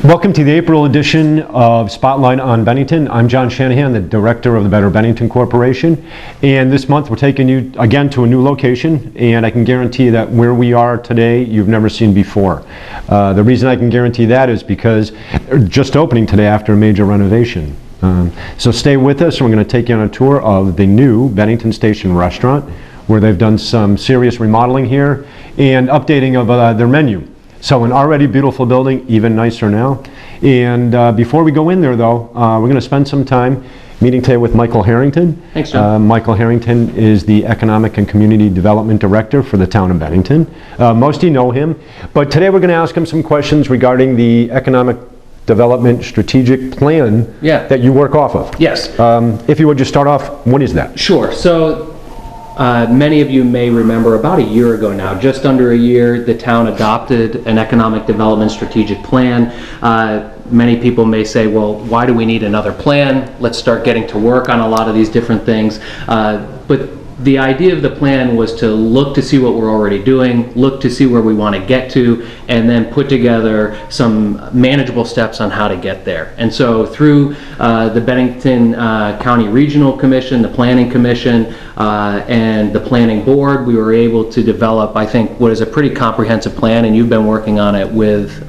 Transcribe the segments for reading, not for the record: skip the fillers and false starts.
Welcome to the April edition of Spotlight on Bennington. I'm John Shannahan, the director of the Better Bennington Corporation. And this month we're taking you again to a new location, and I can guarantee that where we are today you've never seen before. The reason I can guarantee that is because they're just opening today after a major renovation. So stay with us, and we're going to take you on a tour of the new Bennington Station Restaurant, where they've done some serious remodeling here and updating of their menu. So an already beautiful building, even nicer now. And before we go in there though, we're going to spend some time meeting today with Michael Harrington. Thanks, John. Michael Harrington is the Economic and Community Development Director for the town of Bennington. Most of you know him, but today we're going to ask him some questions regarding the Economic Development Strategic Plan that you work off of. Yes. If you would just start off, what is that? Sure. So many of you may remember about a year ago now, just under a year, the town adopted an economic development strategic plan. Many people may say, well, why do we need another plan? Let's start getting to work on a lot of these different things. But the idea of the plan was to look to see what we're already doing, look to see where we want to get to, and then put together some manageable steps on how to get there. And so through the Bennington County Regional Commission, the Planning Commission, and the Planning Board, we were able to develop, I think, what is a pretty comprehensive plan, and you've been working on it with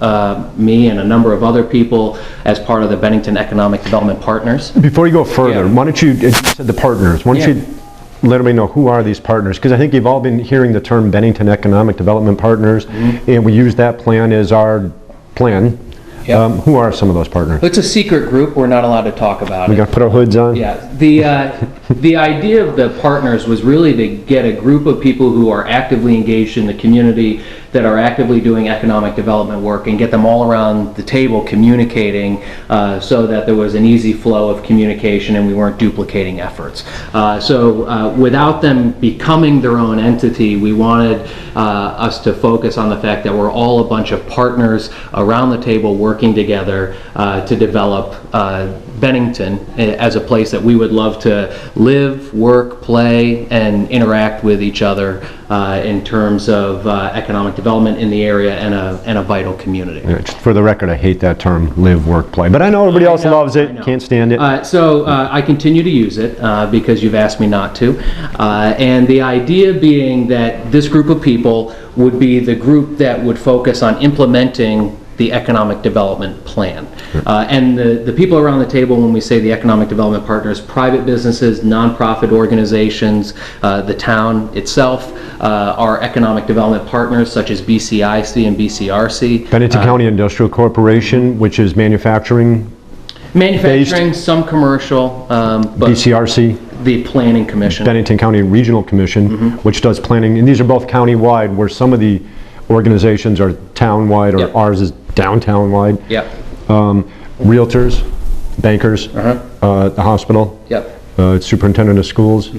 me and a number of other people as part of the Bennington Economic Development Partners. Before you go further, why don't you, you said the partners, why don't you let everybody know who are these partners, because I think you've all been hearing the term Bennington Economic Development Partners, and we use that plan as our plan. Who are some of those partners? It's a secret group. We're not allowed to talk about it. We got to put our hoods on? Yeah. The idea of the partners was really to get a group of people who are actively engaged in the community, that are actively doing economic development work, and get them all around the table communicating so that there was an easy flow of communication and we weren't duplicating efforts. So without them becoming their own entity, we wanted us to focus on the fact that we're all a bunch of partners around the table working together to develop Bennington as a place that we would love to live, work, play, and interact with each other in terms of economic development in the area and a vital community. Yeah, just for the record, I hate that term, live, work, play, but I know everybody else loves it, can't stand it. So I continue to use it because you've asked me not to. And the idea being that this group of people would be the group that would focus on implementing the economic development plan. And the people around the table, when we say the economic development partners, private businesses, nonprofit organizations, the town itself, our economic development partners such as BCIC and BCRC. Bennington County Industrial Corporation, which is manufacturing based. Some commercial, but BCRC. The Planning Commission. Bennington County Regional Commission, which does planning, and these are both county-wide, where some of the organizations are town-wide, or ours is downtown-wide. Realtors, bankers, the hospital, superintendent of schools,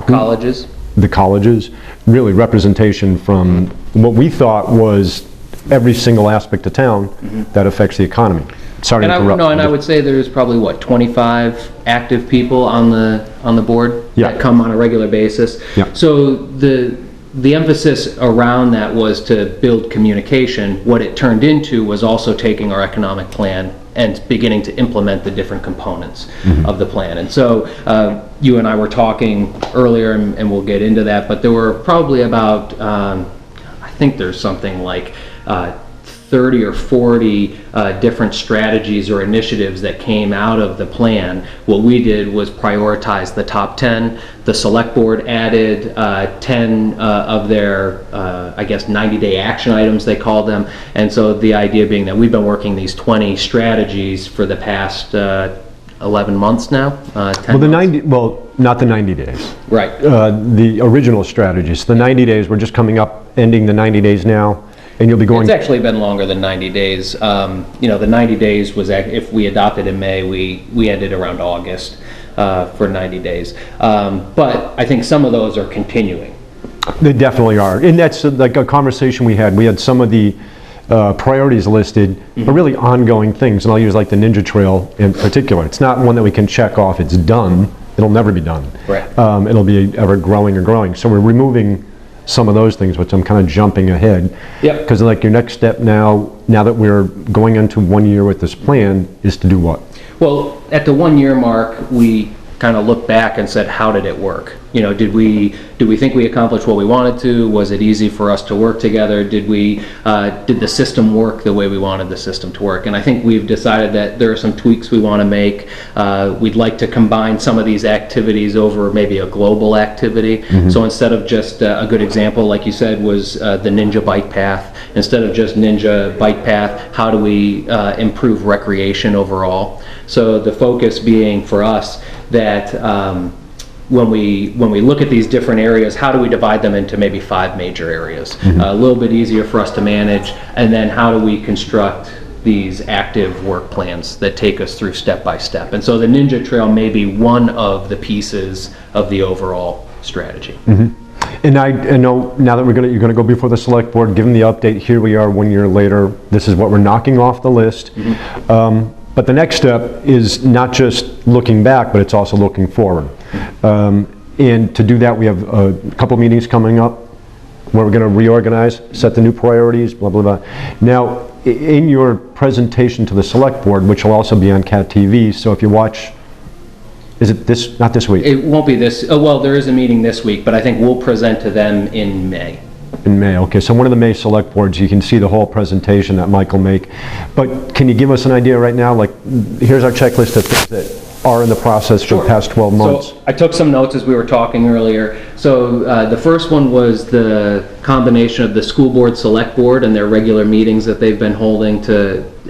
colleges. The colleges, really representation from what we thought was every single aspect of town that affects the economy. Sorry to interrupt. And I would say there's probably, what, 25 active people on the board that come on a regular basis. So the emphasis around that was to build communication. What it turned into was also taking our economic plan and beginning to implement the different components of the plan. And so you and I were talking earlier, and we'll get into that, but there were probably about, I think there's something like 30 or 40 different strategies or initiatives that came out of the plan. What we did was prioritize the top 10. The select board added 10 of their, I guess, 90-day action items, they called them. And so the idea being that we've been working these 20 strategies for the past 11 months now. 10 well, not the 90 days. Right. The original strategies. The 90 days, we're just coming up, ending the 90 days now. And you'll be going. It's actually been longer than 90 days. The 90 days was, if we adopted in May, we ended around August for 90 days. But I think some of those are continuing. They definitely are. And that's like a conversation we had. We had some of the priorities listed, but really ongoing things. And I'll use like the Ninja Trail in particular. It's not one that we can check off. It's done. It'll never be done. Right. It'll be ever growing or growing. So we're removing some of those things, which I'm kind of jumping ahead. Yep. Because like your next step now that we're going into 1 year with this plan, is to do what? Well, at the 1 year mark, we kind of looked back and said, how did it work? You know, did we think we accomplished what we wanted to? Was it easy for us to work together? Did the system work the way we wanted the system to work? And I think we've decided that there are some tweaks we want to make. We'd like to combine some of these activities over maybe a global activity. So instead of just a good example, like you said, was the Ninja Bike Path. Instead of just Ninja Bike Path, how do we improve recreation overall? So the focus being for us that when we look at these different areas, how do we divide them into maybe 5 major areas? A little bit easier for us to manage, and then how do we construct these active work plans that take us through step by step? And so the Ninja Trail may be one of the pieces of the overall strategy. And I know now that you're gonna go before the select board, give them the update. Here we are 1 year later. This is what we're knocking off the list. But the next step is not just looking back, but it's also looking forward. And to do that, we have a couple meetings coming up where we're going to reorganize, set the new priorities, blah, blah, blah. Now, in your presentation to the select board, which will also be on CAT TV, so if you watch, is it this, not this week? It won't be this, well, there is a meeting this week, but I think we'll present to them in May. In May, okay. So one of the May select boards, you can see the whole presentation that Mike will make. But can you give us an idea right now, like, here's our checklist of things that are in the process for the past 12 months? So I took some notes as we were talking earlier. So the first one was the combination of the school board, select board, and their regular meetings that they've been holding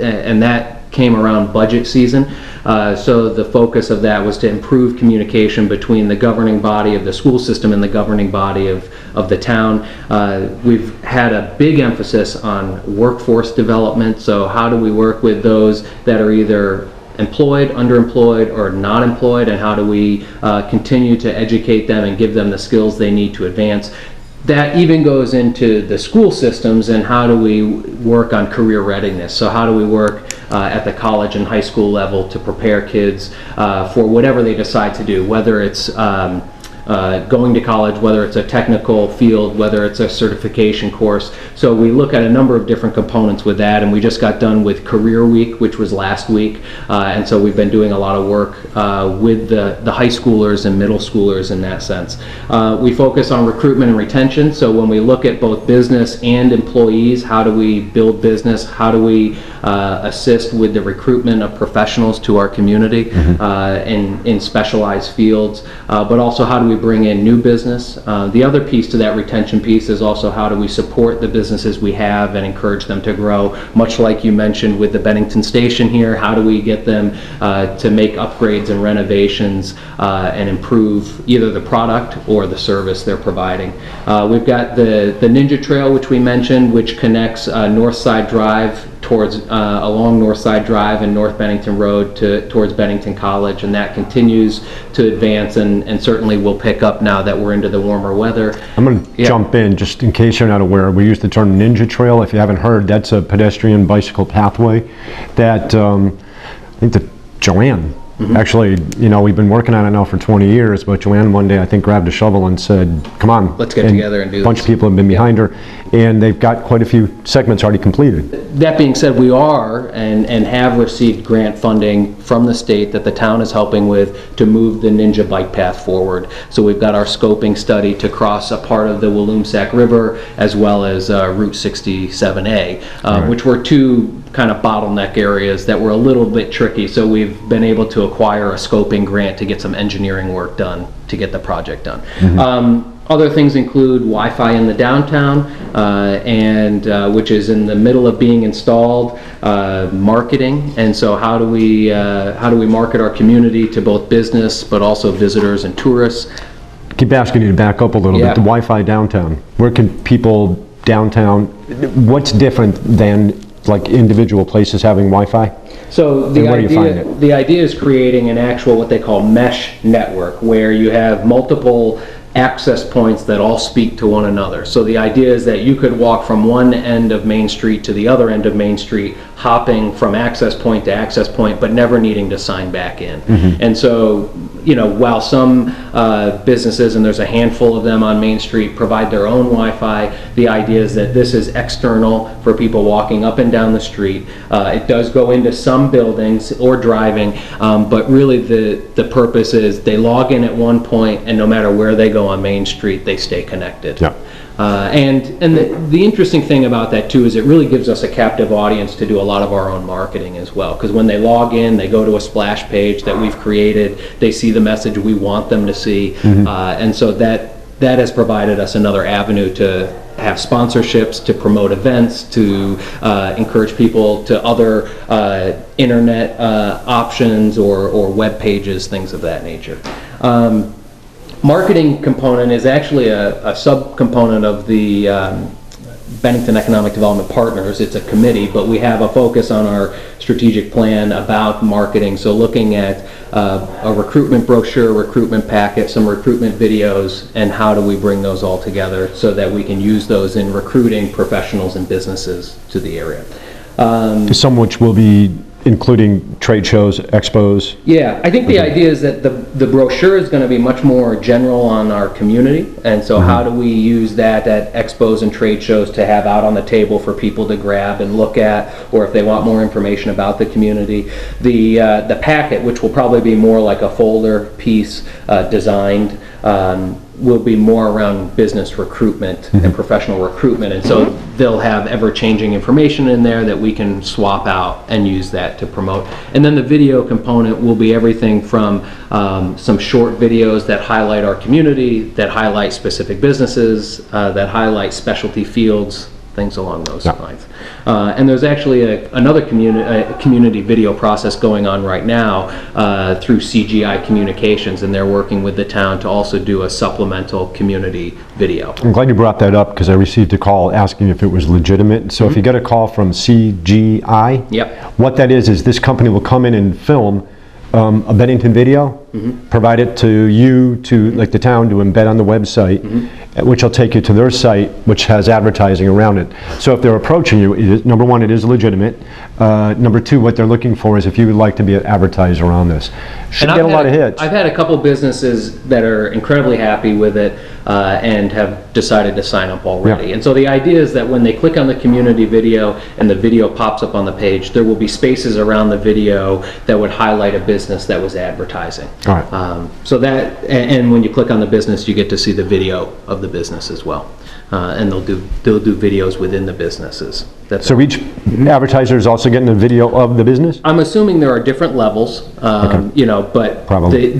and that came around budget season. So the focus of that was to improve communication between the governing body of the school system and the governing body of the town. We've had a big emphasis on workforce development. So how do we work with those that are either employed, underemployed, or not employed, and how do we continue to educate them and give them the skills they need to advance? That even goes into the school systems, and how do we work on career readiness? So how do we work at the college and high school level to prepare kids for whatever they decide to do, whether it's going to college, whether it's a technical field, whether it's a certification course. So we look at a number of different components with that, and we just got done with Career Week, which was last week, and so we've been doing a lot of work with the high schoolers and middle schoolers in that sense. We focus on recruitment and retention, so when we look at both business and employees, how do we build business, how do we assist with the recruitment of professionals to our community in specialized fields, but also how do we bring in new business. The other piece to that retention piece is also how do we support the businesses we have and encourage them to grow, much like you mentioned with the Bennington Station here. How do we get them to make upgrades and renovations and improve either the product or the service they're providing. We've got the Ninja Trail, which we mentioned, which connects Northside Drive towards along Northside Drive and North Bennington Road towards Bennington College, and that continues to advance and certainly will pick up now that we're into the warmer weather. I'm going to jump in just in case you're not aware. We use the term Ninja Trail. If you haven't heard, that's a pedestrian bicycle pathway that I think that Joanne actually, you know, we've been working on it now for 20 years, but Joanne one day I think grabbed a shovel and said, come on. Let's get together and do this. A bunch of people have been behind her, and they've got quite a few segments already completed. That being said, we are and have received grant funding from the state that the town is helping with to move the Ninja Bike Path forward. So we've got our scoping study to cross a part of the Walloomsac River as well as Route 67A, which were two kind of bottleneck areas that were a little bit tricky. So we've been able to acquire a scoping grant to get some engineering work done to get the project done. Other things include Wi-Fi in the downtown, and which is in the middle of being installed. Marketing, and so how do we market our community to both business but also visitors and tourists? Keep asking you to back up a little bit. The Wi-Fi downtown. Where can people downtown? What's different than like individual places having Wi-Fi? So the idea is creating an actual what they call mesh network, where you have multiple access points that all speak to one another. So the idea is that you could walk from one end of Main Street to the other end of Main Street, hopping from access point to access point, but never needing to sign back in. And so while some businesses, and there's a handful of them on Main Street, provide their own Wi-Fi, the idea is that this is external for people walking up and down the street. It does go into some buildings or driving, but really the purpose is they log in at one point, and no matter where they go on Main Street, they stay connected. Yeah. And the interesting thing about that too is it really gives us a captive audience to do a lot of our own marketing as well, because when they log in, they go to a splash page that we've created, they see the message we want them to see, and so that has provided us another avenue to have sponsorships, to promote events, to encourage people to other internet options or web pages, things of that nature. Marketing component is actually a sub-component of the Bennington Economic Development Partners. It's a committee, but we have a focus on our strategic plan about marketing. So looking at a recruitment brochure, recruitment packet, some recruitment videos, and how do we bring those all together so that we can use those in recruiting professionals and businesses to the area. Some which will be including trade shows, expos. Yeah, I think the idea is that the brochure is going to be much more general on our community, and so how do we use that at expos and trade shows to have out on the table for people to grab and look at, or if they want more information about the community. The packet, which will probably be more like a folder piece designed, will be more around business recruitment and professional recruitment, and so they'll have ever-changing information in there that we can swap out and use that to promote. And then the video component will be everything from some short videos that highlight our community, that highlight specific businesses, that highlight specialty fields, things along those lines. And there's actually another community video process going on right now through CGI Communications, and they're working with the town to also do a supplemental community video. I'm glad you brought that up because I received a call asking if it was legitimate. So if you get a call from CGI, what that is this company will come in and film a Bennington video, provide it to you, to like the town, to embed on the website, which will take you to their site, which has advertising around it. So if they're approaching you, number one, it is legitimate. Number two, what they're looking for is if you would like to be an advertiser on this. Should get a lot of hits. I've had a couple businesses that are incredibly happy with it and have decided to sign up already. And so the idea is that when they click on the community video and the video pops up on the page, there will be spaces around the video that would highlight a business that was advertising. All right. So that, and when you click on the business, you get to see the video of the business as well. And they'll do videos within the businesses. So each advertiser is also getting a video of the business? I'm assuming there are different levels, but probably.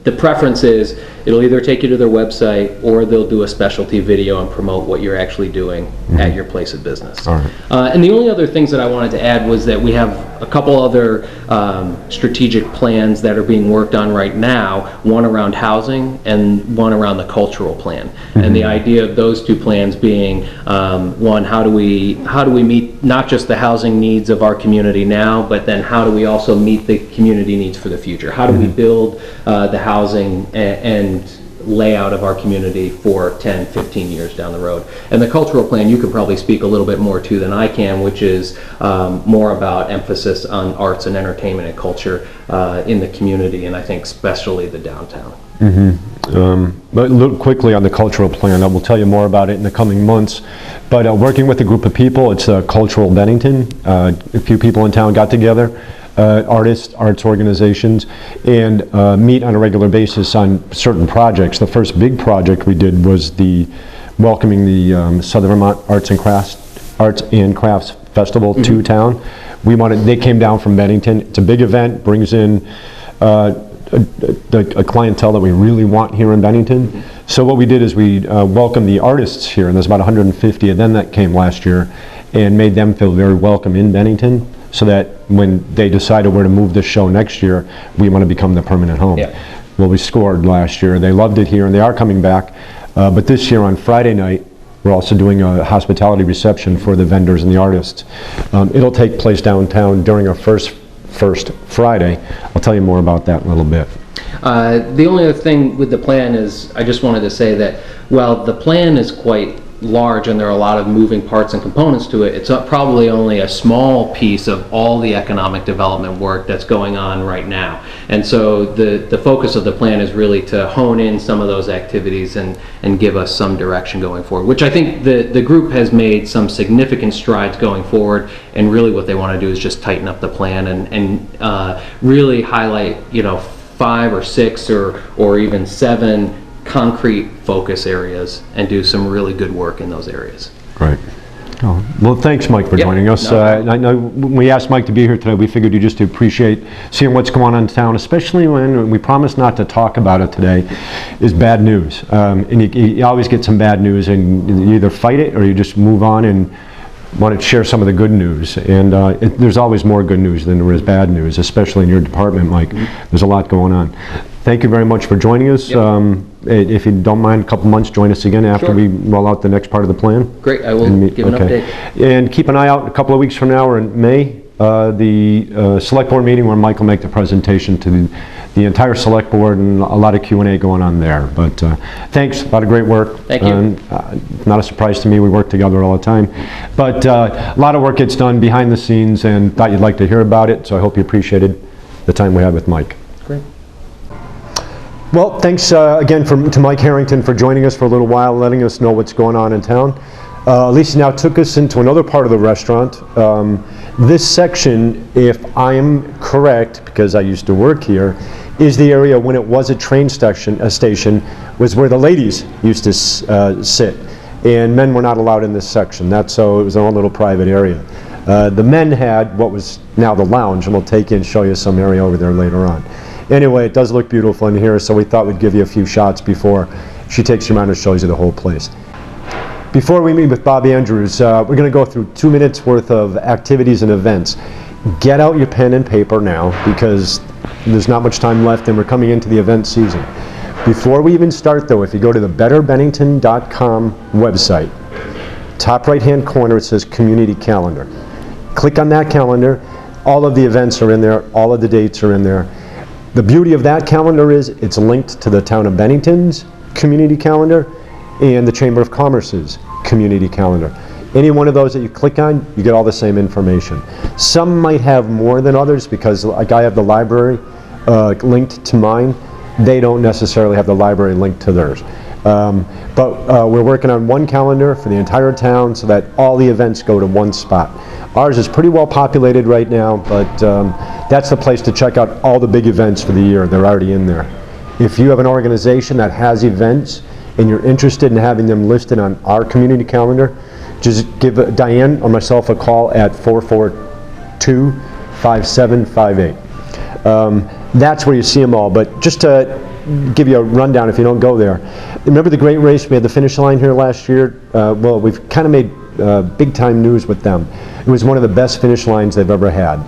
The preference is it'll either take you to their website or they'll do a specialty video and promote what you're actually doing at your place of business. All right. And the only other things that I wanted to add was that we have a couple other strategic plans that are being worked on right now, one around housing and one around the cultural plan. And the idea of those two plans being, one, how do we meet not just the housing needs of our community now, but then how do we also meet the community needs for the future? How do we build the housing and layout of our community for 10, 15 years down the road? And the cultural plan you could probably speak a little bit more to than I can, which is more about emphasis on arts and entertainment and culture in the community, and I think especially the downtown. But look quickly on the cultural plan. I will tell you more about it in the coming months. But working with a group of people, it's Cultural Bennington. A few people in town got together, artists, arts organizations, and meet on a regular basis on certain projects. The first big project we did was welcoming the Southern Vermont Arts and Crafts Festival to town. They came down from Bennington. It's a big event, brings in a clientele that we really want here in Bennington. So what we did is we welcomed the artists here, and there's about 150 of them that came last year, and made them feel very welcome in Bennington, so that when they decided where to move this show next year, we want to become the permanent home. Well, we scored last year. They loved it here, and they are coming back. But this year on Friday night, we're also doing a hospitality reception for the vendors and the artists. It'll take place downtown during our first Friday. I'll tell you more about that in a little bit. The only other thing with the plan is I just wanted to say that while the plan is quite large and there are a lot of moving parts and components to it, it's probably only a small piece of all the economic development work that's going on right now. And so the focus of the plan is really to hone in some of those activities and give us some direction going forward, which I think the group has made some significant strides going forward, and really what they want to do is just tighten up the plan and really highlight, 5 or 6 or even 7 concrete focus areas and do some really good work in those areas. Great. Oh, well, thanks, Mike, for joining us. I know when we asked Mike to be here today, we figured you just appreciate seeing what's going on in town, especially when we promised not to talk about it today, is bad news. And you always get some bad news, and you either fight it or you just move on and want to share some of the good news. And there's always more good news than there is bad news, especially in your department, Mike. There's a lot going on. Thank you very much for joining us. Yep. If you don't mind, a couple months, join us again after we roll out the next part of the plan. Great, I will give an update. And keep an eye out a couple of weeks from now, or in May, the select board meeting where Mike will make the presentation to the entire select board, and a lot of Q&A going on there. But thanks, a lot of great work. Thank you. Not a surprise to me, we work together all the time. But a lot of work gets done behind the scenes, and thought you'd like to hear about it, so I hope you appreciated the time we had with Mike. Great. Well, thanks again to Mike Harrington for joining us for a little while, letting us know what's going on in town. Lisa now took us into another part of the restaurant. This section, if I'm correct, because I used to work here, is the area when it was a train station, was where the ladies used to sit, and men were not allowed in this section. So it was their own little private area. The men had what was now the lounge, and we'll take you and show you some area over there later on. Anyway, it does look beautiful in here, so we thought we'd give you a few shots before she takes you around and shows you the whole place. Before we meet with Bob Andrews, we're going to go through 2 minutes worth of activities and events. Get out your pen and paper now, because there's not much time left and we're coming into the event season. Before we even start though, if you go to the betterbennington.com website, top right hand corner it says community calendar. Click on that calendar, all of the events are in there, all of the dates are in there. The beauty of that calendar is it's linked to the Town of Bennington's community calendar and the Chamber of Commerce's community calendar. Any one of those that you click on, you get all the same information. Some might have more than others, because like I have the library linked to mine, they don't necessarily have the library linked to theirs. But we're working on one calendar for the entire town so that all the events go to one spot. Ours is pretty well populated right now, but that's the place to check out all the big events for the year. They're already in there. If you have an organization that has events and you're interested in having them listed on our community calendar, just give Diane or myself a call at 442-5758. That's where you see them all, but just to give you a rundown if you don't go there. Remember the great race? We had the finish line here last year. Well, we've kind of made big time news with them. It was one of the best finish lines they've ever had.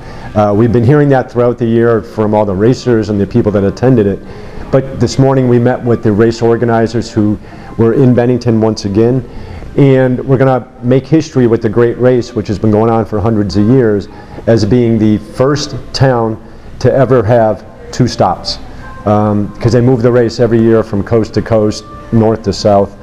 We've been hearing that throughout the year from all the racers and the people that attended it. But this morning we met with the race organizers who were in Bennington once again, and we're going to make history with the great race, which has been going on for hundreds of years, as being the first town to ever have 2 stops. Because they move the race every year from coast to coast, north to south.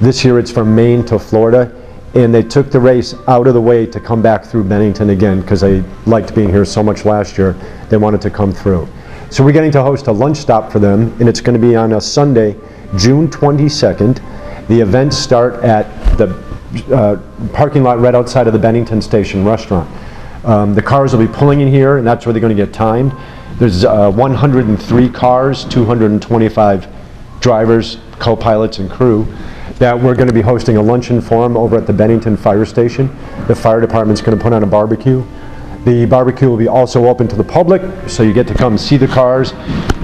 This year it's from Maine to Florida, and they took the race out of the way to come back through Bennington again, because they liked being here so much last year, they wanted to come through. So we're getting to host a lunch stop for them, and it's going to be on a Sunday, June 22nd. The events start at the parking lot right outside of the Bennington Station Restaurant. The cars will be pulling in here, and that's where they're going to get timed. There's 103 cars, 225 drivers, co-pilots, and crew that we're going to be hosting a luncheon for them over at the Bennington Fire Station. The fire department's going to put on a barbecue. The barbecue will be also open to the public, so you get to come see the cars,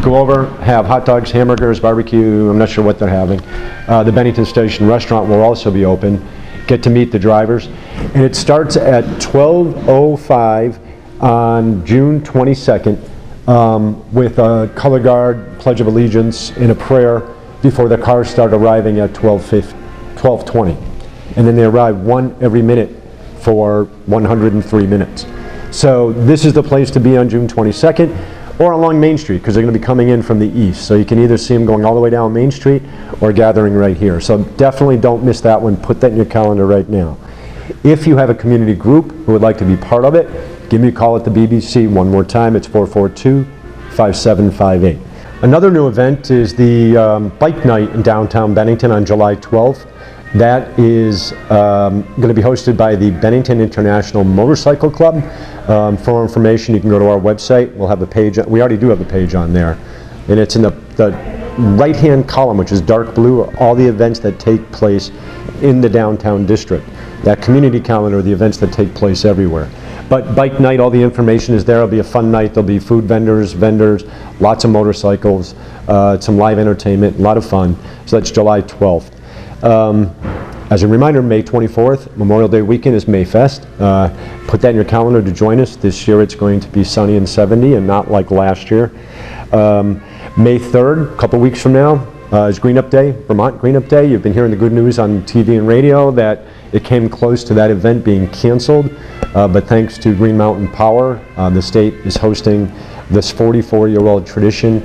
go over, have hot dogs, hamburgers, barbecue, I'm not sure what they're having. The Bennington Station Restaurant will also be open. Get to meet the drivers. And it starts at 12:05 on June 22nd with a color guard, Pledge of Allegiance, and a prayer before the cars start arriving at 12:20. And then they arrive one every minute for 103 minutes. So this is the place to be on June 22nd. or along Main Street, because they're going to be coming in from the east. So you can either see them going all the way down Main Street or gathering right here. So definitely don't miss that one. Put that in your calendar right now. If you have a community group who would like to be part of it, give me a call at the BBC. One more time, it's 442-5758. Another new event is the Bike Night in downtown Bennington on July 12th. That is going to be hosted by the Bennington International Motorcycle Club. For more information, you can go to our website. We'll have a page. We already do have a page on there. And it's in the right-hand column, which is dark blue, are all the events that take place in the downtown district. That community calendar, the events that take place everywhere. But Bike Night, all the information is there. It'll be a fun night. There'll be food vendors, lots of motorcycles, some live entertainment, a lot of fun. So that's July 12th. As a reminder, May 24th, Memorial Day weekend, is Mayfest. Put that in your calendar to join us. This year it's going to be sunny and 70 and not like last year. May 3rd, a couple weeks from now, is Green Up Day, Vermont Green Up Day. You've been hearing the good news on TV and radio that it came close to that event being canceled, but thanks to Green Mountain Power, the state is hosting this 44-year-old tradition.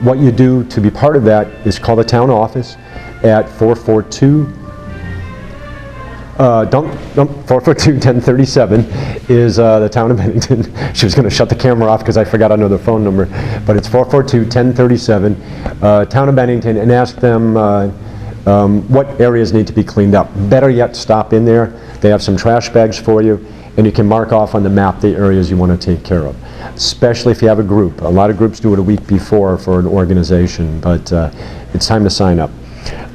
What you do to be part of that is call the town office at 442-1037 is the town of Bennington. She was going to shut the camera off because I forgot another phone number, but it's 442-1037, town of Bennington, and ask them what areas need to be cleaned up. Better yet, stop in there. They have some trash bags for you, and you can mark off on the map the areas you want to take care of, especially if you have a group. A lot of groups do it a week before for an organization, but it's time to sign up.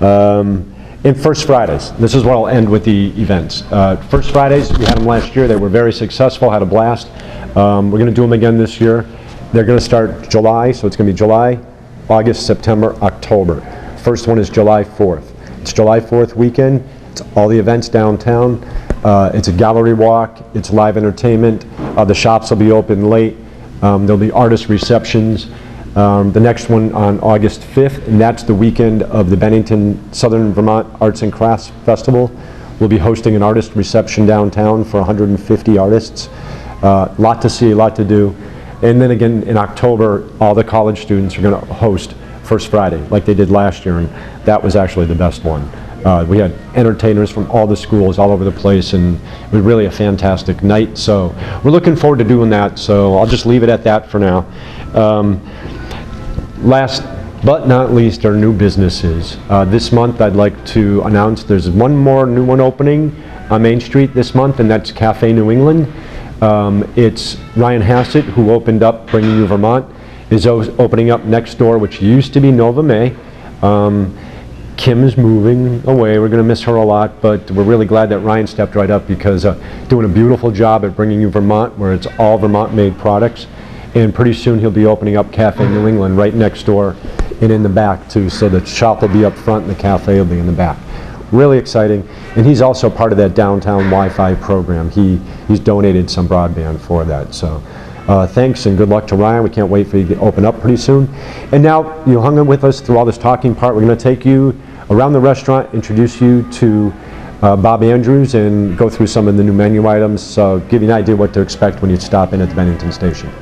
And First Fridays, this is where I'll end with the events. First Fridays, we had them last year. They were very successful, had a blast. We're going to do them again this year. They're going to start July, so it's going to be July, August, September, October. First one is July 4th. It's July 4th weekend. It's all the events downtown. It's a gallery walk. It's live entertainment. The shops will be open late. There'll be artist receptions. The next one on August 5th, and that's the weekend of the Bennington Southern Vermont Arts and Crafts Festival. We'll be hosting an artist reception downtown for 150 artists. Lot to see, a lot to do. And then again in October, all the college students are going to host First Friday like they did last year, and that was actually the best one. We had entertainers from all the schools all over the place, and it was really a fantastic night. So we're looking forward to doing that, so I'll just leave it at that for now. Last but not least are new businesses. This month I'd like to announce there's one more new one opening on Main Street this month, and that's Cafe New England. It's Ryan Hassett, who opened up Bringing You Vermont, is opening up next door, which used to be Nova May. Kim's moving away. We're going to miss her a lot, but we're really glad that Ryan stepped right up because doing a beautiful job at Bringing You Vermont, where it's all Vermont-made products. And pretty soon he'll be opening up Cafe New England right next door and in the back too. So the shop will be up front and the cafe will be in the back. Really exciting. And he's also part of that downtown Wi-Fi program. He's donated some broadband for that. So thanks and good luck to Ryan. We can't wait for you to open up pretty soon. And now you hung in with us through all this talking part. We're going to take you around the restaurant, introduce you to Bob Andrews, and go through some of the new menu items. So give you an idea what to expect when you stop in at the Bennington Station.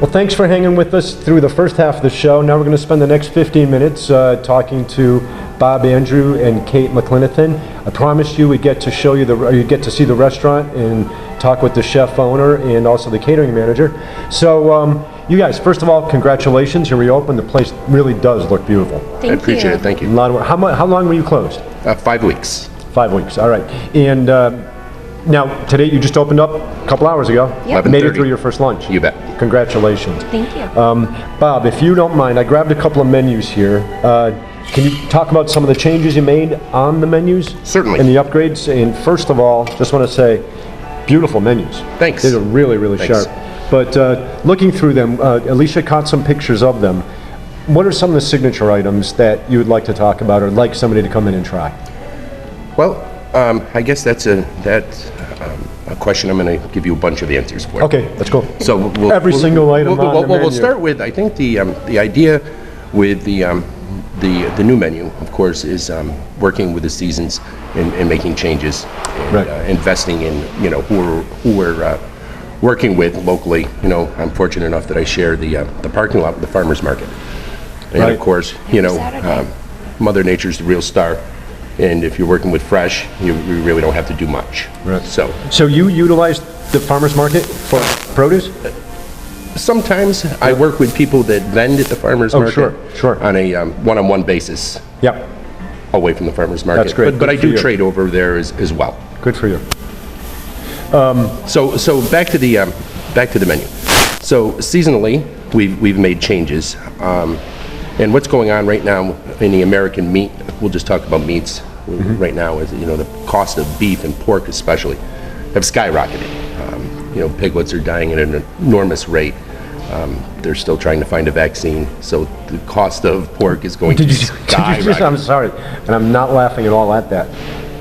Well, thanks for hanging with us through the first half of the show. Now we're going to spend the next 15 minutes talking to Bob Andrew and Kate McLinathan. I promised you we'd get to show you you get to see the restaurant and talk with the chef owner and also the catering manager. So you guys, first of all, congratulations. You're reopened. The place really does look beautiful. I appreciate it. Thank you. How long were you closed? 5 weeks. 5 weeks, all right. And now, today you just opened up a couple hours ago. Yep. Made it through your first lunch. You bet. Congratulations. Thank you. Bob, if you don't mind, I grabbed a couple of menus here. Can you talk about some of the changes you made on the menus? Certainly. And the upgrades? And first of all, just want to say, beautiful menus. Thanks. These are really, really Thanks. sharp. But looking through them, Alicia caught some pictures of them. What are some of the signature items that you would like to talk about or like somebody to come in and try? Well, I guess that's a question I'm going to give you a bunch of answers for. Okay, let's go. So Every single item on the We'll menu. start with, I think the idea with the new menu, of course, is working with the seasons and making changes and Right. investing in who we're working with locally. I'm fortunate enough that I share the parking lot with the farmers market, and Right. of course, Saturday. Mother Nature's the real star. And if you're working with fresh, you really don't have to do much. Right. So you utilize the farmer's market for produce? sometimes I work with people that vend at the farmer's Oh, market sure. on a one-on-one basis Yep, away from the farmer's market. That's great. But I Good for do you. trade over there as well. good for you. So back to the menu. So seasonally, we've made changes. And what's going on right now in the American meat, we'll just talk about meats right now, is the cost of beef and pork especially have skyrocketed. Piglets are dying at an enormous rate. They're still trying to find a vaccine, so the cost of pork is going to skyrocket. I'm sorry, and I'm not laughing at all at that.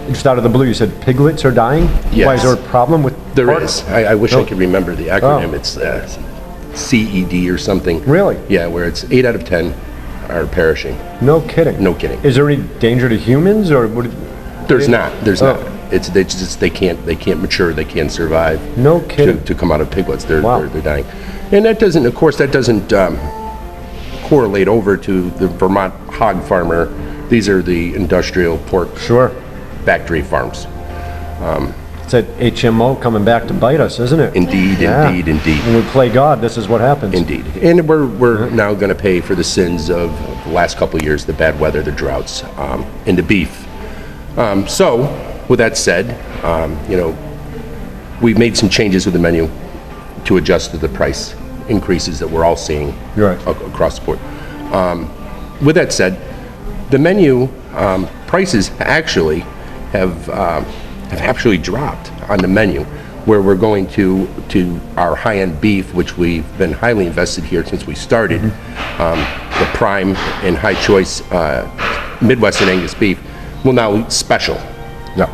Just out of the blue, you said piglets are dying? Yes. Why, is there a problem with There pork? is. I wish I could remember the acronym. Oh. It's CED or something. Really? Yeah, where it's 8 out of 10 are perishing. No kidding. No kidding. Is there any danger to humans, or would There's not. There's Oh. not. They can't mature. They can't survive. No kidding. To come out of piglets, they're Wow. dying, and that doesn't correlate over to the Vermont hog farmer. These are the industrial pork Sure. factory farms. It's that HMO coming back to bite us, isn't it? Indeed, Yeah. indeed. When we play God, this is what happens. Indeed. And we're now going to pay for the sins of the last couple of years, the bad weather, the droughts, and the beef. So, with that said, we've made some changes with the menu to adjust to the price increases that we're all seeing Right. across the board. With that said, the menu prices actually have actually dropped on the menu, where we're going to our high-end beef, which we've been highly invested here since we started. The prime and high choice Midwestern Angus beef will now special. Yeah.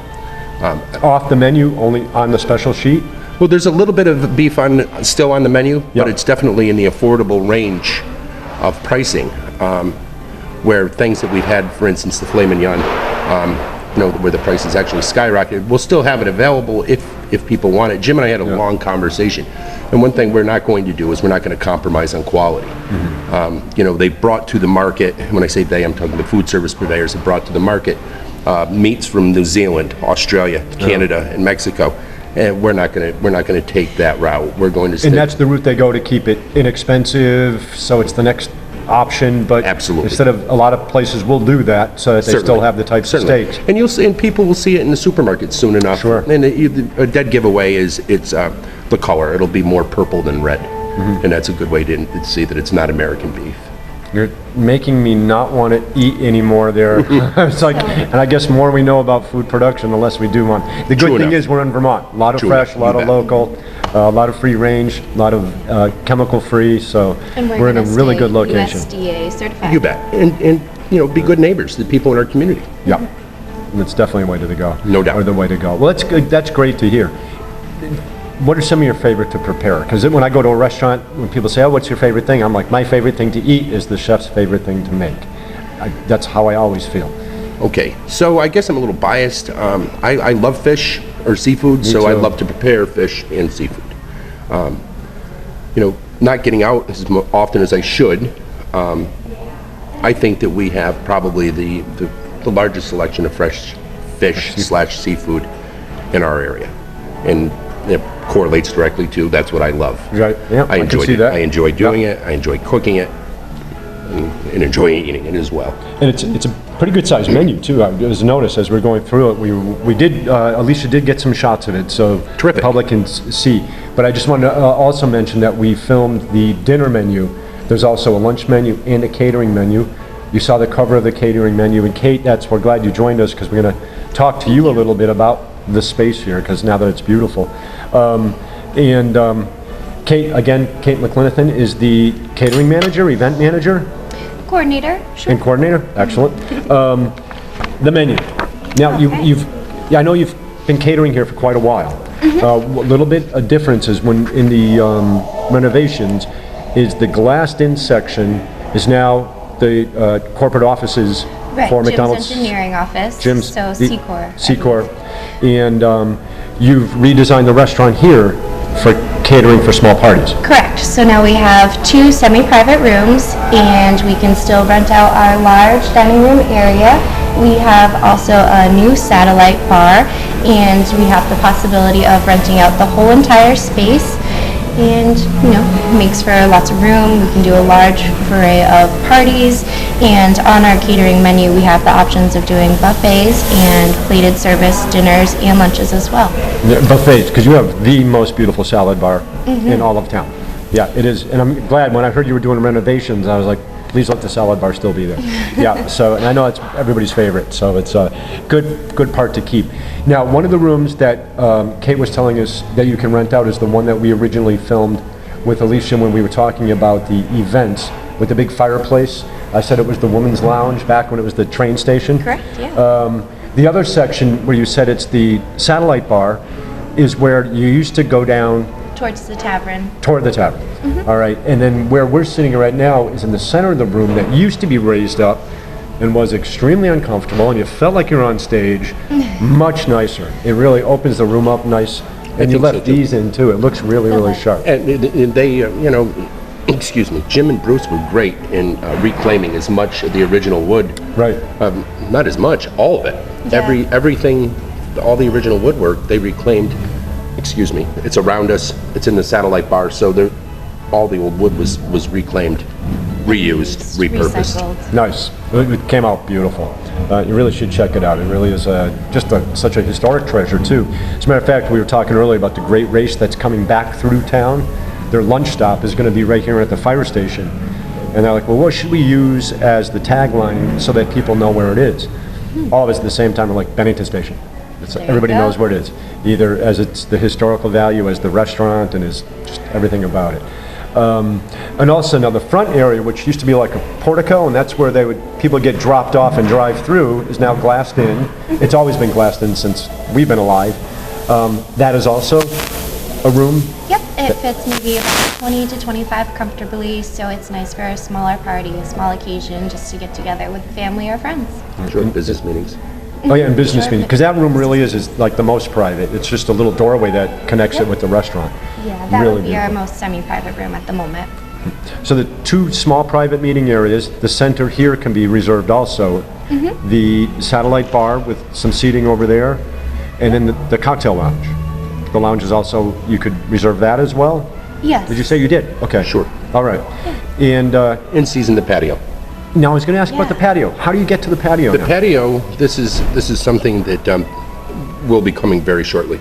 Off the menu, only on the special sheet? Well, there's a little bit of beef still on the menu, Yep. but it's definitely in the affordable range of pricing. Where things that we've had, for instance, the filet mignon, where the price is actually skyrocketed, we'll still have it available if people want it. Jim and I had a long conversation, and one thing we're not going to do is we're not going to compromise on quality. They brought to the market, and when I say they, I'm talking the food service purveyors, have brought to the market meats from New Zealand, Australia, Canada, and Mexico. And we're not going to take that route. We're going to stick. And that's the route they go to keep it inexpensive, so it's the next option, but Absolutely. instead of, a lot of places will do that, so that they still have the types Certainly. of steaks. And you'll see, and people will see it in the supermarket soon enough. Sure. And a dead giveaway is the color. It'll be more purple than red, and that's a good way to see that it's not American beef. You're making me not want to eat anymore there. It's like, and I guess more we know about food production, the less we do want. The good True thing enough. is we're in Vermont. A lot of True fresh, a enough. lot You of bet. local, a lot of free range, a lot of chemical free, so And we're in a gonna really stay good location. USDA certified. You bet. And be good neighbors to the people in our community. Yeah, and it's definitely a way to go. No doubt. Or the way to go. Well, that's good. That's great to hear. What are some of your favorite to prepare? Because when I go to a restaurant, when people say, "Oh, what's your favorite thing?" I'm like, my favorite thing to eat is the chef's favorite thing to make. That's how I always feel. Okay, so I guess I'm a little biased. I love fish or seafood, so I too. love to prepare fish and seafood. Not getting out as often as I should. I think that we have probably the largest selection of fresh fish / seafood in our area, and it correlates directly to that's what I love. Right, yeah, I can enjoy see it. that. I enjoy doing it. I enjoy cooking it, and enjoy eating it as well. And it's a Pretty good sized menu too. I was noticed as we were going through it. We did Alicia did get some shots of it, so Terrific. the public can see. But I just wanted to also mention that we filmed the dinner menu. There's also a lunch menu and a catering menu. You saw the cover of the catering menu, and Kate, we're glad you joined us because we're going to talk to you a little bit about the space here because now that it's beautiful. Kate McLinathan is the catering manager, event manager. Coordinator, sure. And coordinator, excellent. The menu. Now, I know you've been catering here for quite a while. A little bit of difference is when in the renovations is the glassed-in section is now the corporate offices Right, for Jim's McDonald's. engineering office, Jim's, so Secor. Secor. And you've redesigned the restaurant here for catering for small parties. Correct. So now we have 2 semi-private rooms, and we can still rent out our large dining room area. We have also a new satellite bar, and we have the possibility of renting out the whole entire space. And, makes for lots of room. We can do a large array of parties, and on our catering menu we have the options of doing buffets and plated service dinners and lunches as well. Buffets, because you have the most beautiful salad bar in all of town. Yeah, it is. And I'm glad when I heard you were doing renovations, I was like, please let the salad bar still be there. Yeah, so, and I know it's everybody's favorite, so it's a good part to keep. Now, one of the rooms that Kate was telling us that you can rent out is the one that we originally filmed with Alicia when we were talking about the events with the big fireplace. I said it was the women's lounge back when it was the train station. Correct, yeah. The other section where you said it's the satellite bar is where you used to go down Towards the tavern. toward the tavern. All right, and then where we're sitting right now is in the center of the room that used to be raised up and was extremely uncomfortable, and you felt like you're on stage. Much nicer. It really opens the room up nice, and you think left so, too. these in too. It looks really sharp. And they, excuse me, Jim and Bruce were great in reclaiming as much of the original wood. Right. Not as much, all of it. Yeah. Everything, all the original woodwork, they reclaimed. Excuse me, it's around us. It's in the satellite bar, so all the old wood was reclaimed, reused, repurposed. Recycled. Nice. It came out beautiful. You really should check it out. It really is such a historic treasure too. As a matter of fact, we were talking earlier about the great race that's coming back through town. Their lunch stop is going to be right here at the fire station. And they're like, well, what should we use as the tagline so that people know where it is? All of us at the same time are like Bennington Station. Everybody go. knows where it is, either as it's the historical value, as the restaurant, and as just everything about it. And also now the front area, which used to be like a portico, and that's where people get dropped off and drive through, is now glassed in. It's always been glassed in since we've been alive. That is also a room. Yep, it fits maybe about 20 to 25 comfortably, so it's nice for a smaller party, a small occasion, just to get together with family or friends. Sure, business meetings. Oh yeah, and business meeting, because that room really is like the most private. It's just a little doorway that connects it with the restaurant. Yeah, that Really would be our beautiful. most semi-private room at the moment. So the 2 small private meeting areas, the center here can be reserved also. The satellite bar with some seating over there, and then the cocktail lounge. The lounge is also, you could reserve that as well? Yes. Did you say you did? Okay. Sure. All right. And In season, the patio. now I was going to ask about the Yeah. patio. How do you get to the patio The now? patio, this is something that will be coming very shortly.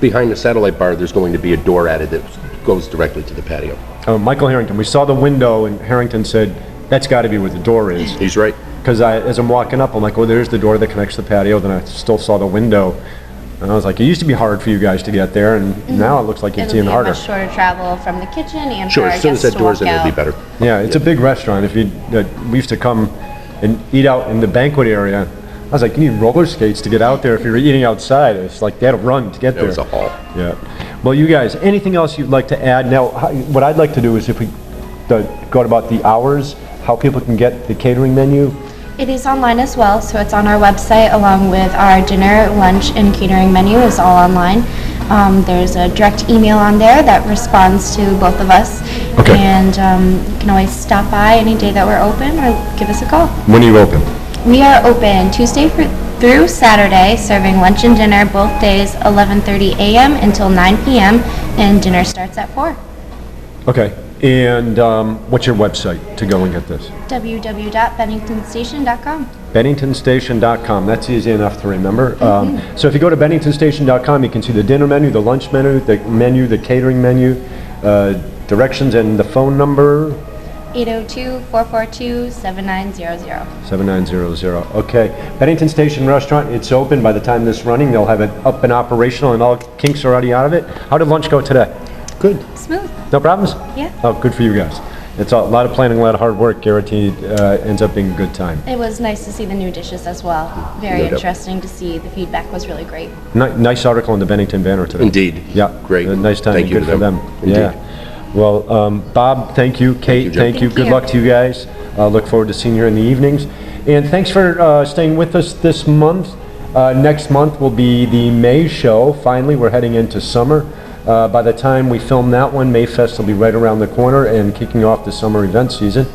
Behind the satellite bar, there's going to be a door added that goes directly to the patio. Michael Harrington, we saw the window and Harrington said, that's got to be where the door is. He's right. Because as I'm walking up, I'm like, oh, there's the door that connects to the patio. Then I still saw the window. And I was like, it used to be hard for you guys to get there, and now it looks like it's It'll even be a harder. much shorter travel from the kitchen and Sure, for our as soon as guests that to door's walk in, it'll be out. better. Yeah, it's a big restaurant. If we used to come and eat out in the banquet area, I was like, you need roller skates to get out there if you're eating outside. It's like they had to run to get That there. was a haul. Yeah. Well, you guys, anything else you'd like to add? Now, what I'd like to do is if we go about the hours, how people can get the catering menu. It is online as well, so it's on our website along with our dinner, lunch, and catering menu is all online. There's a direct email on there that responds to both of us. Okay. And you can always stop by any day that we're open or give us a call. When are you open? We are open Tuesday through Saturday, serving lunch and dinner both days, 11:30 a.m. until 9 p.m., and dinner starts at 4. Okay. And what's your website to go and get this? www.benningtonstation.com. BenningtonStation.com. That's easy enough to remember. So if you go to BenningtonStation.com, you can see the dinner menu, the lunch menu, the catering menu, directions, and the phone number. 802-442-7900. 7900. Okay. Bennington Station Restaurant, it's open. By the time this running, they'll have it up and operational, and all kinks are already out of it. How did lunch go today? Good. Smooth. No problems? Yeah. Oh, good for you guys. It's a lot of planning, a lot of hard work. Guaranteed ends up being a good time. It was nice to see the new dishes as well. Very No doubt. interesting to see. The feedback was really great. Nice article in the Bennington Banner today. Indeed. Yeah. Great. Nice time. Thank you Good to for them. Indeed. Yeah. Well, Bob, thank you. Kate, Jim. thank you. Thank Good you. luck to you guys. Look forward to seeing you in the evenings. And thanks for staying with us this month. Next month will be the May show. Finally, we're heading into summer. By the time we film that one, Mayfest will be right around the corner and kicking off the summer event season.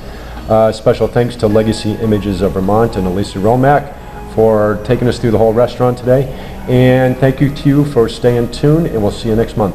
Special thanks to Legacy Images of Vermont and Elisa Romack for taking us through the whole restaurant today. And thank you to you for staying tuned, and we'll see you next month.